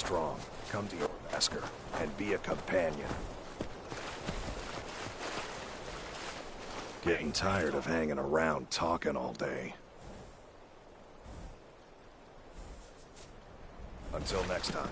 strong. Come to your masker and be a companion. Getting tired of hanging around talking all day. Until next time.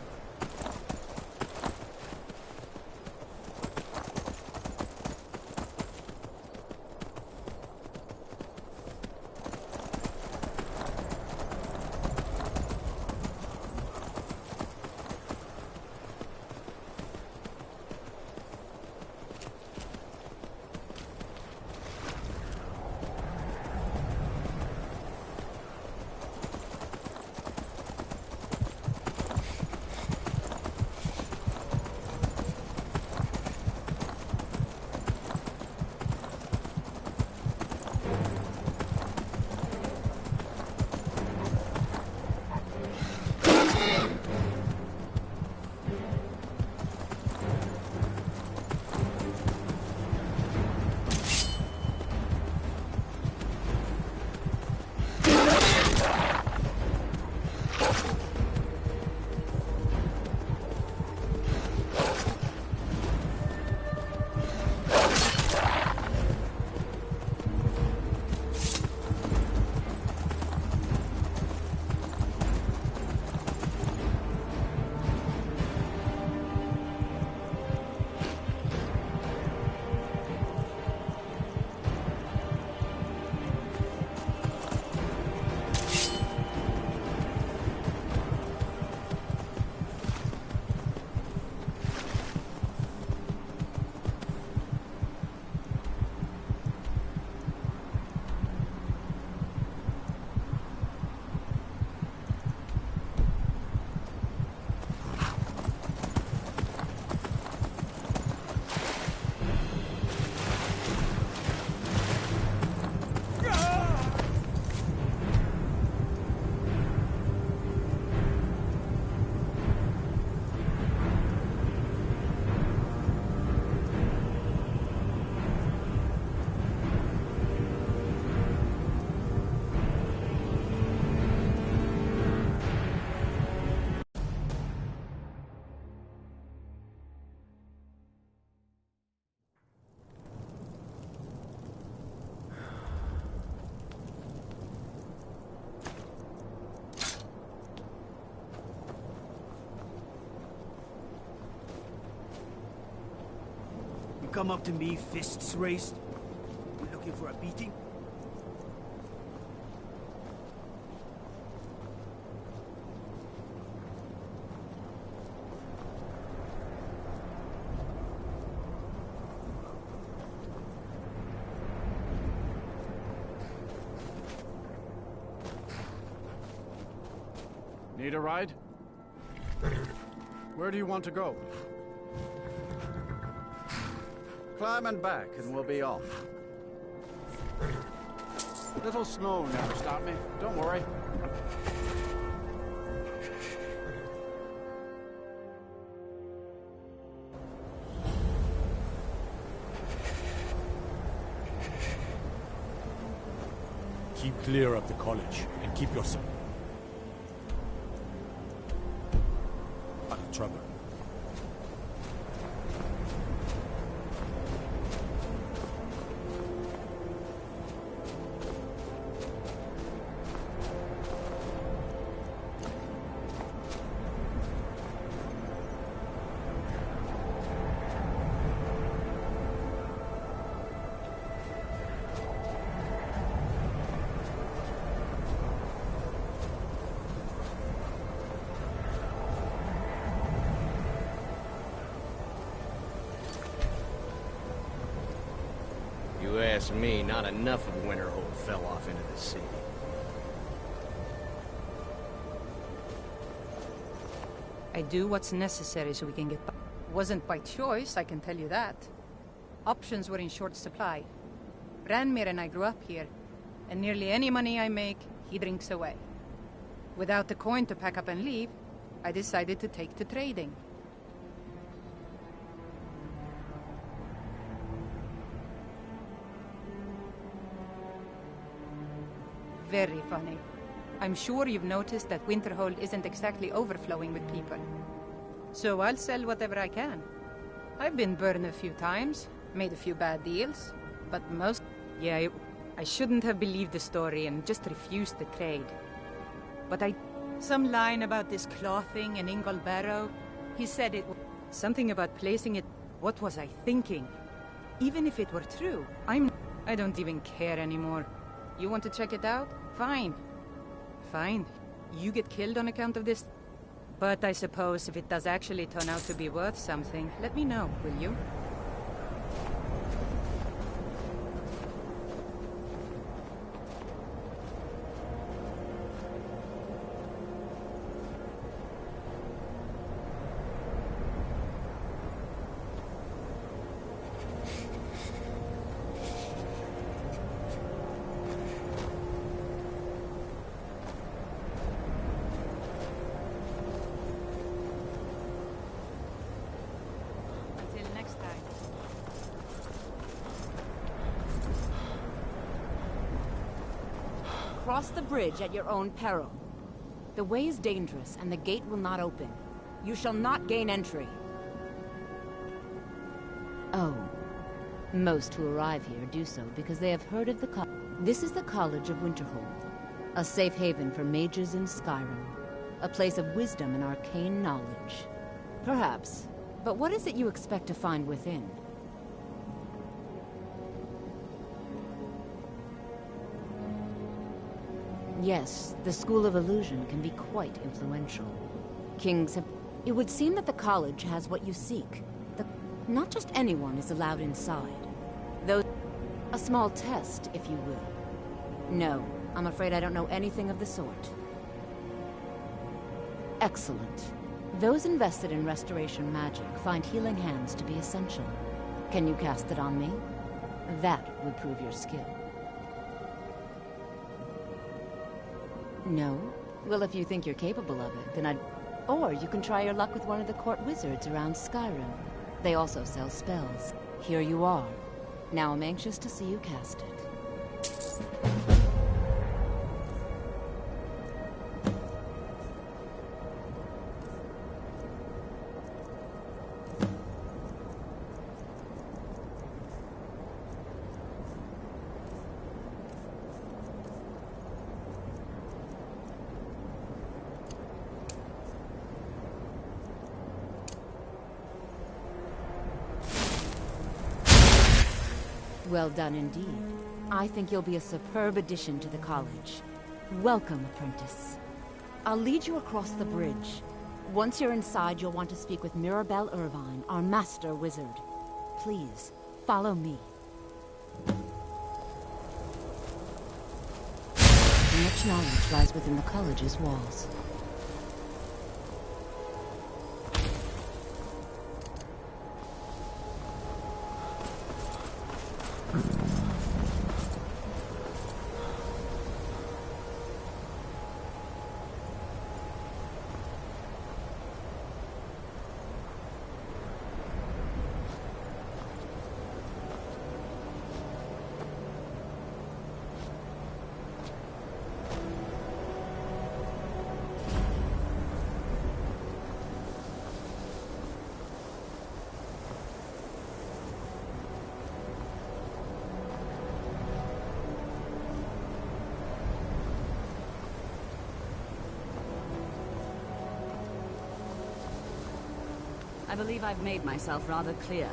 Come up to me, fists raised. You looking for a beating? Need a ride? Where do you want to go? Climb and back, and we'll be off. Little snow never stopped me. Don't worry. Keep clear of the college, and keep yourself out of trouble. You ask me, not enough of Winterhold fell off into the sea. I do what's necessary so we can get by. Wasn't by choice, I can tell you that. Options were in short supply. Ranmir and I grew up here, and nearly any money I make, he drinks away. Without the coin to pack up and leave, I decided to take to trading. Very funny. I'm sure you've noticed that Winterhold isn't exactly overflowing with people. So I'll sell whatever I can. I've been burned a few times, made a few bad deals, but most... Yeah, I shouldn't have believed the story and just refused the trade. But some line about this clothing in Ingol Barrow, he said it... Something about placing it... What was I thinking? Even if it were true, I don't even care anymore. You want to check it out? Fine. Fine. You get killed on account of this? But I suppose if it does actually turn out to be worth something, let me know, will you? Cross the bridge at your own peril. The way is dangerous, and the gate will not open. You shall not gain entry. Oh. Most who arrive here do so because they have heard of the This is the College of Winterhold, a safe haven for mages in Skyrim. A place of wisdom and arcane knowledge. Perhaps. But what is it you expect to find within? Yes, the School of Illusion can be quite influential. Kings have... It would seem that the college has what you seek. Not just anyone is allowed inside. Though... A small test, if you will. No, I'm afraid I don't know anything of the sort. Excellent. Those invested in restoration magic find healing hands to be essential. Can you cast it on me? That would prove your skill. No? Well, if you think you're capable of it, then I'd... Or you can try your luck with one of the court wizards around Skyrim. They also sell spells. Here you are. Now I'm anxious to see you cast it. Well done indeed. I think you'll be a superb addition to the college. Welcome, apprentice. I'll lead you across the bridge. Once you're inside, you'll want to speak with Mirabelle Irvine, our master wizard. Please, follow me. Much knowledge lies within the college's walls. I believe I've made myself rather clear.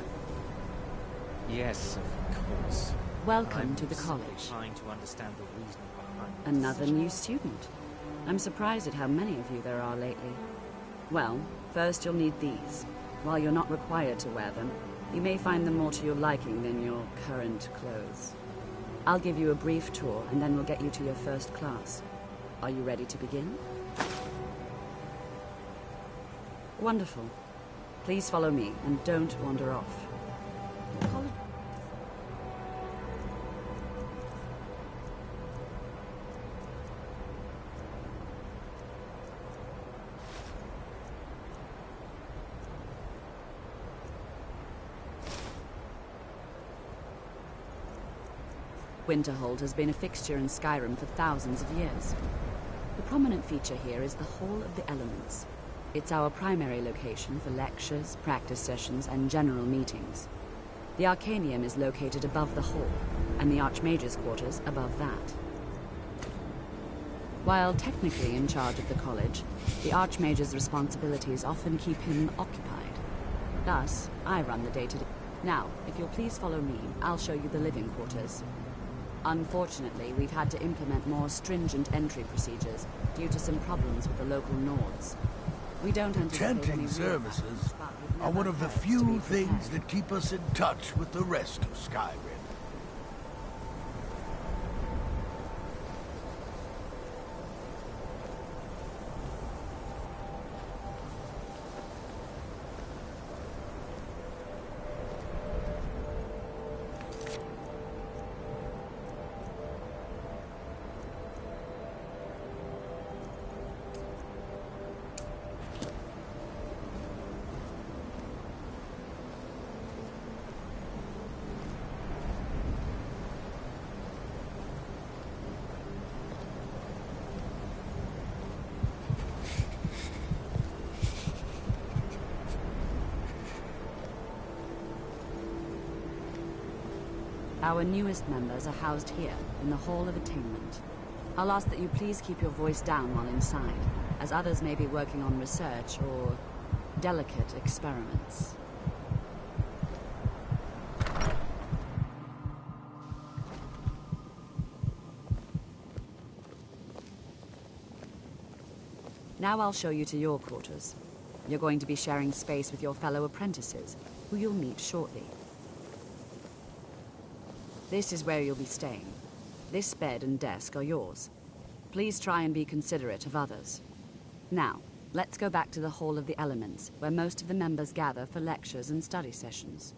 Yes, of course. Welcome to the college. Trying to understand the reason behind Another new student. I'm surprised at how many of you there are lately. Well, first you'll need these. While you're not required to wear them, you may find them more to your liking than your current clothes. I'll give you a brief tour, and then we'll get you to your first class. Are you ready to begin? Wonderful. Please follow me, and don't wander off. Winterhold has been a fixture in Skyrim for thousands of years. The prominent feature here is the Hall of the Elements. It's our primary location for lectures, practice sessions, and general meetings. The Arcanium is located above the hall, and the Archmage's quarters above that. While technically in charge of the college, the Archmage's responsibilities often keep him occupied. Thus, I run the day-to-day. Now, if you'll please follow me, I'll show you the living quarters. Unfortunately, we've had to implement more stringent entry procedures due to some problems with the local Nords. We don't anticipate any Tenting real services problems, but it are never one of the hurts to few be things prepared. that keep us in touch with the rest of Skyrim. Our newest members are housed here, in the Hall of Attainment. I'll ask that you please keep your voice down while inside, as others may be working on research or delicate experiments. Now I'll show you to your quarters. You're going to be sharing space with your fellow apprentices, who you'll meet shortly. This is where you'll be staying. This bed and desk are yours. Please try and be considerate of others. Now, let's go back to the Hall of the Elements, where most of the members gather for lectures and study sessions.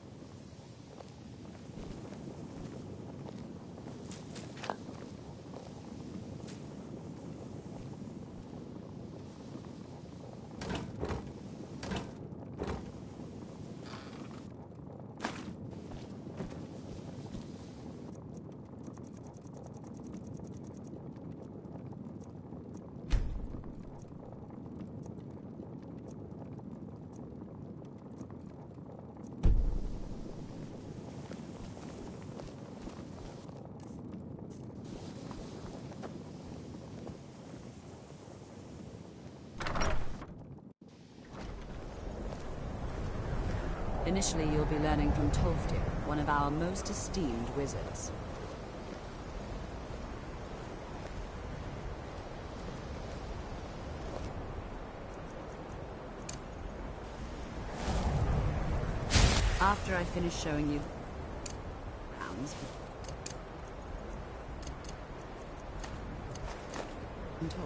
Initially, you'll be learning from Tolfdir, one of our most esteemed wizards. After I finish showing you rounds and talk.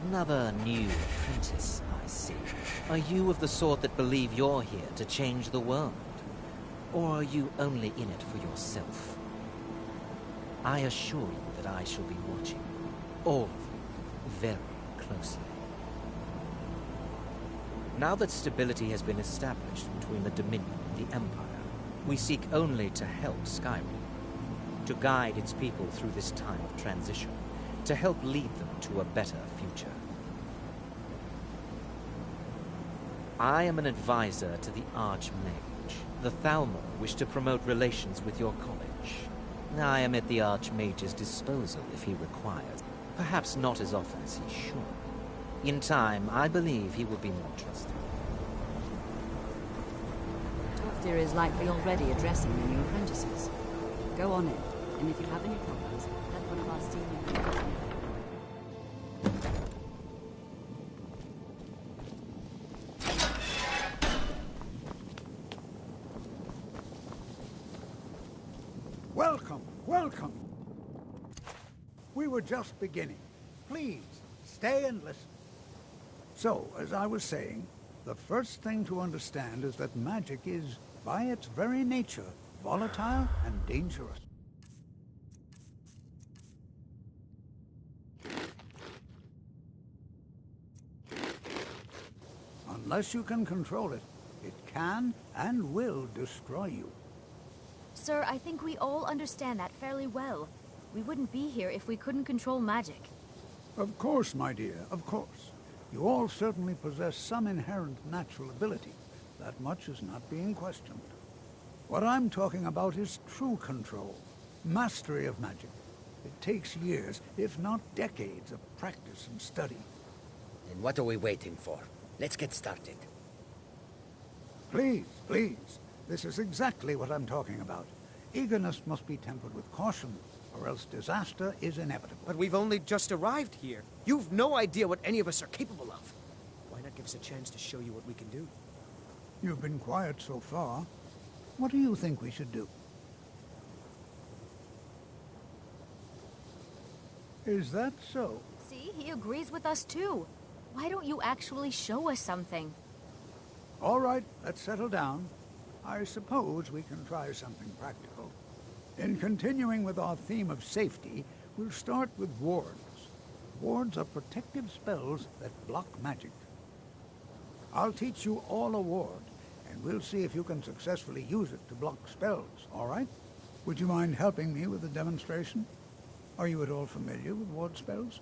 Another new apprentice, I see. Are you of the sort that believe you're here to change the world? Or are you only in it for yourself? I assure you that I shall be watching all of you very closely. Now that stability has been established between the Dominion and the Empire, we seek only to help Skyrim, to guide its people through this time of transition, to help lead them to a better future. I am an advisor to the Archmage. The Thalmor wish to promote relations with your college. I am at the Archmage's disposal if he requires. Perhaps not as often as he should. In time, I believe he will be more trusted. Tolfdir is likely already addressing the new apprentices. Go on in, and if you have any problems, let one of our senior members know. Welcome, welcome. We were just beginning. Please, stay and listen. So, as I was saying, the first thing to understand is that magic is, by its very nature, volatile and dangerous. Unless you can control it, It can and will destroy you. Sir, I think we all understand that fairly well. We wouldn't be here if we couldn't control magic. Of course, my dear, of course. You all certainly possess some inherent natural ability. That much is not being questioned. What I'm talking about is true control, mastery of magic. It takes years, if not decades, of practice and study. Then what are we waiting for? Let's get started. Please, please. This is exactly what I'm talking about. Eagerness must be tempered with caution, or else disaster is inevitable. But we've only just arrived here. You've no idea what any of us are capable of. Why not give us a chance to show you what we can do? You've been quiet so far. What do you think we should do? Is that so? See, he agrees with us too. Why don't you actually show us something? All right, let's settle down. I suppose we can try something practical. In continuing with our theme of safety, we'll start with wards. Wards are protective spells that block magic. I'll teach you all a ward, and we'll see if you can successfully use it to block spells, all right? Would you mind helping me with the demonstration? Are you at all familiar with ward spells?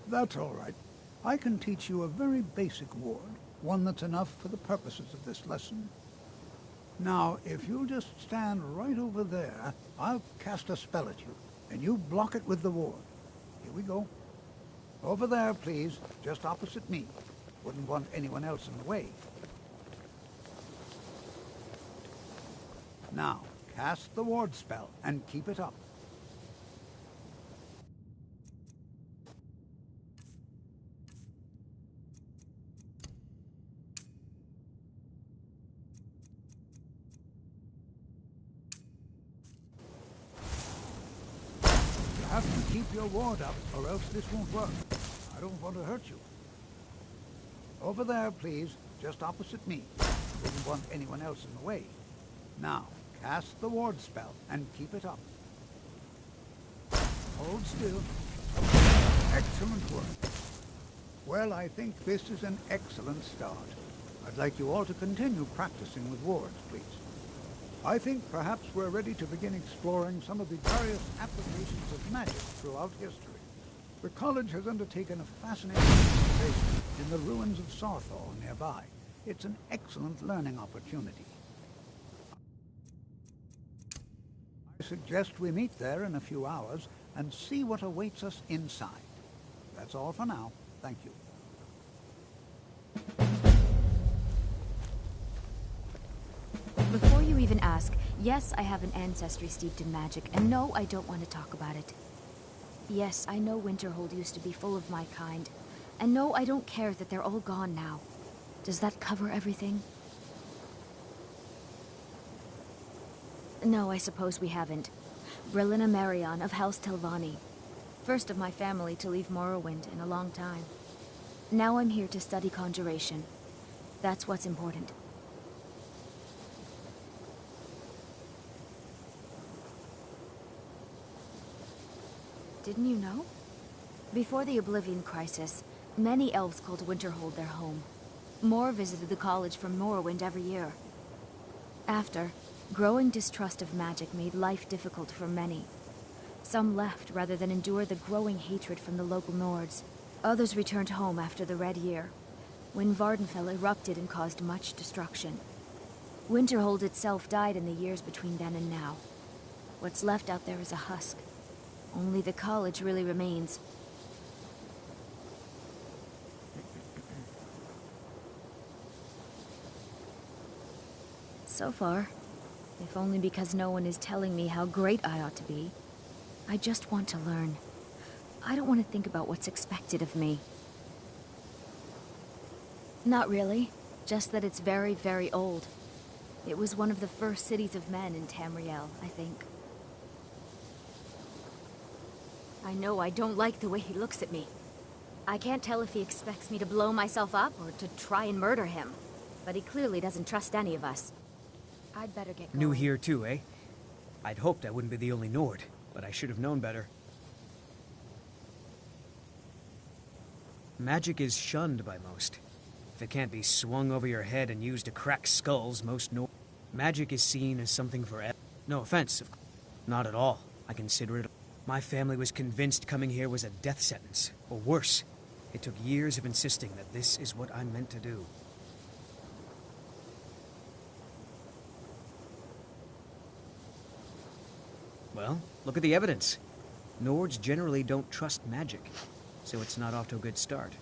That's all right. I can teach you a very basic ward, one that's enough for the purposes of this lesson. Now, if you'll just stand right over there, I'll cast a spell at you, and you block it with the ward. Here we go. Over there, please, just opposite me. Wouldn't want anyone else in the way. Now, cast the ward spell and keep it up. You have to keep your ward up, or else this won't work. I don't want to hurt you. Over there, please, just opposite me. Wouldn't want anyone else in the way. Now, cast the ward spell and keep it up. Hold still. Excellent work. Well, I think this is an excellent start. I'd like you all to continue practicing with wards, please. I think perhaps we're ready to begin exploring some of the various applications of magic throughout history. The college has undertaken a fascinating exploration in the ruins of Sarthal nearby. It's an excellent learning opportunity. I suggest we meet there in a few hours and see what awaits us inside. That's all for now. Thank you. Before you even ask, yes, I have an ancestry steeped in magic, and no, I don't want to talk about it. Yes, I know Winterhold used to be full of my kind, and no, I don't care that they're all gone now. Does that cover everything? No, I suppose we haven't. Brillina Marion of House Telvanni. First of my family to leave Morrowind in a long time. Now I'm here to study conjuration. That's what's important. Didn't you know? Before the Oblivion Crisis, many elves called Winterhold their home. More visited the college from Morrowind every year. After, growing distrust of magic made life difficult for many. Some left rather than endure the growing hatred from the local Nords. Others returned home after the Red Year, when Vardenfell erupted and caused much destruction. Winterhold itself died in the years between then and now. What's left out there is a husk. Only the college really remains. So far, if only because no one is telling me how great I ought to be. I just want to learn. I don't want to think about what's expected of me. Not really. Just that it's very, very old. It was one of the first cities of men in Tamriel, I think. I know I don't like the way he looks at me. I can't tell if he expects me to blow myself up or to try and murder him. But he clearly doesn't trust any of us. I'd better get going. New here too, eh? I'd hoped I wouldn't be the only Nord, but I should have known better. Magic is shunned by most. If it can't be swung over your head and used to crack skulls, magic is seen as something for no offense, of course. Not at all. I consider it. My family was convinced coming here was a death sentence, or worse. It took years of insisting that this is what I'm meant to do. Well, look at the evidence. Nords generally don't trust magic, so it's not off to a good start.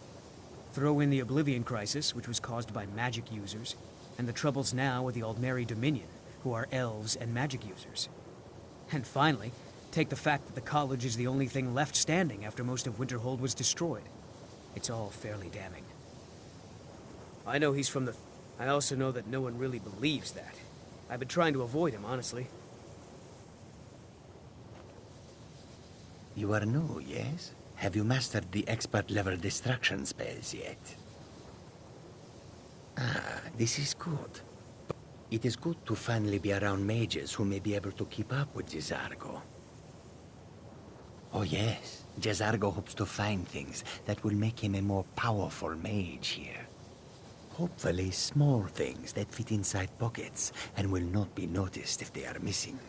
Throw in the Oblivion Crisis, which was caused by magic users, and the troubles now with the Aldmeri Dominion, who are elves and magic users. And finally, take the fact that the college is the only thing left standing after most of Winterhold was destroyed. It's all fairly damning. I know he's from the... I also know that no one really believes that. I've been trying to avoid him, honestly. You are new, yes? Have you mastered the expert-level destruction spells yet? Ah, this is good. It is good to finally be around mages who may be able to keep up with Jezargo. Oh yes, Jezargo hopes to find things that will make him a more powerful mage here. Hopefully small things that fit inside pockets and will not be noticed if they are missing.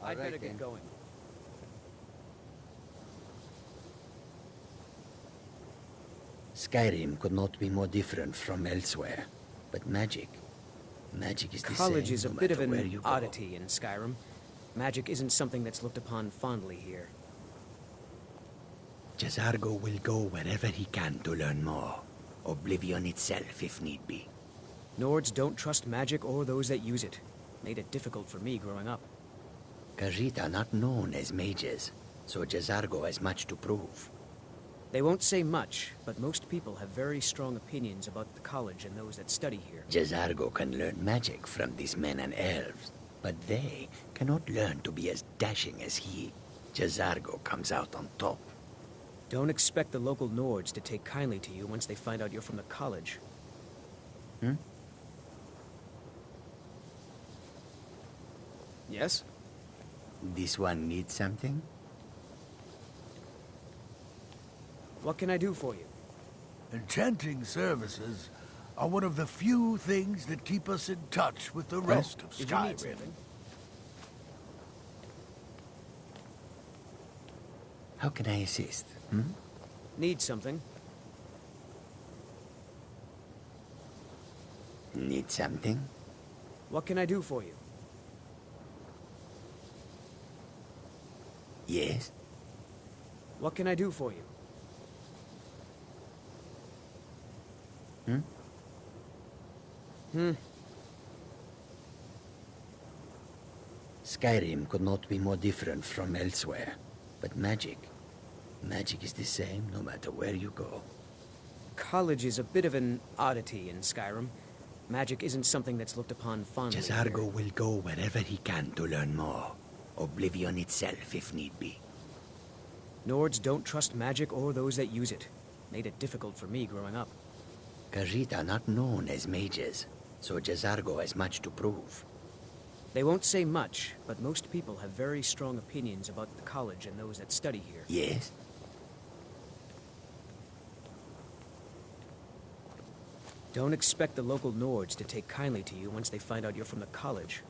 I'd better get going. Skyrim could not be more different from elsewhere. But magic is the same. College is a bit of no matter where an you go. oddity in Skyrim. Magic isn't something that's looked upon fondly here. Jezargo will go wherever he can to learn more. Oblivion itself, if need be. Nords don't trust magic or those that use it. Made it difficult for me growing up. Khajiit are not known as mages, so Jezargo has much to prove. They won't say much, but most people have very strong opinions about the college and those that study here. Jezargo can learn magic from these men and elves, but they cannot learn to be as dashing as he. Jezargo comes out on top. Don't expect the local Nords to take kindly to you once they find out you're from the college. Yes? This one needs something? What can I do for you? Enchanting services are one of the few things that keep us in touch with the rest of Did you need Skyrim. something? How can I assist? Need something? Need something? What can I do for you? Yes? What can I do for you? Skyrim could not be more different from elsewhere. But magic is the same no matter where you go. College is a bit of an oddity in Skyrim. Magic isn't something that's looked upon fondly. Jezargo will go wherever he can to learn more. Oblivion itself, if need be. Nords don't trust magic or those that use it. Made it difficult for me growing up. Khajiit are not known as mages, so Jezargo has much to prove. They won't say much, but most people have very strong opinions about the college and those that study here. Yes? Don't expect the local Nords to take kindly to you once they find out you're from the college.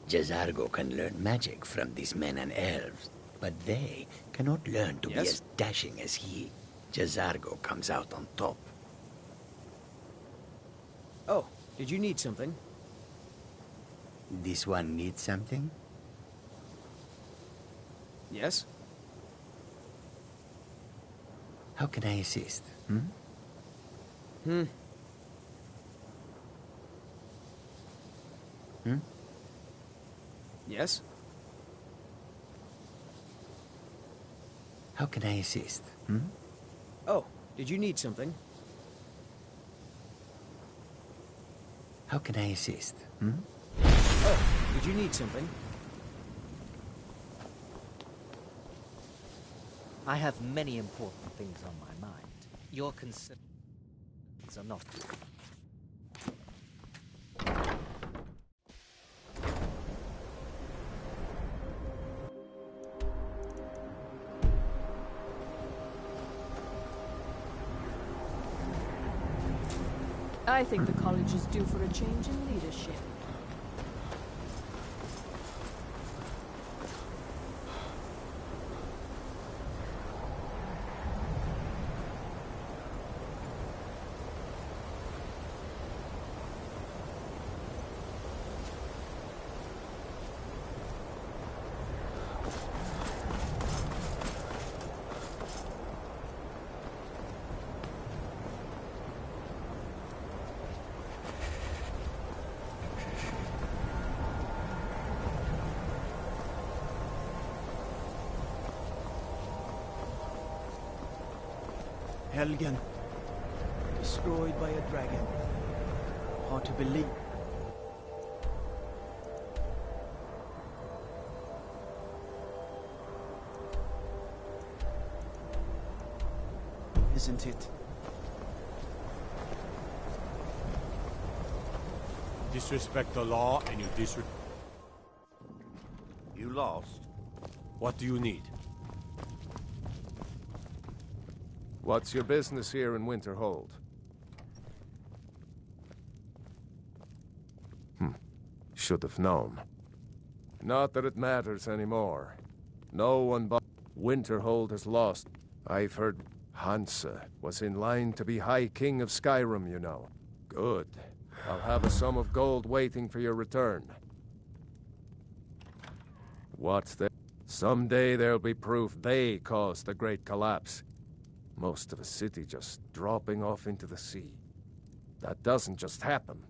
Jezargo can learn magic from these men and elves, but they cannot learn to be as dashing as he. Jazargo comes out on top. Oh, did you need something? This one needs something? Yes? How can I assist? Hmm? Yes? How can I assist? Oh, did you need something? How can I assist? Oh, did you need something? I have many important things on my mind. Your concerns are not... I think the college is due for a change in leadership. Helgen. Destroyed by a dragon. Hard to believe. Isn't it? Disrespect the law and you disrespect... You lost. What do you need? What's your business here in Winterhold? Should have known. Not that it matters anymore. No one but Winterhold has lost. I've heard Hansa was in line to be High King of Skyrim, you know. Good. I'll have a sum of gold waiting for your return. What's there? Someday there'll be proof they caused the Great Collapse. Most of a city just dropping off into the sea. That doesn't just happen.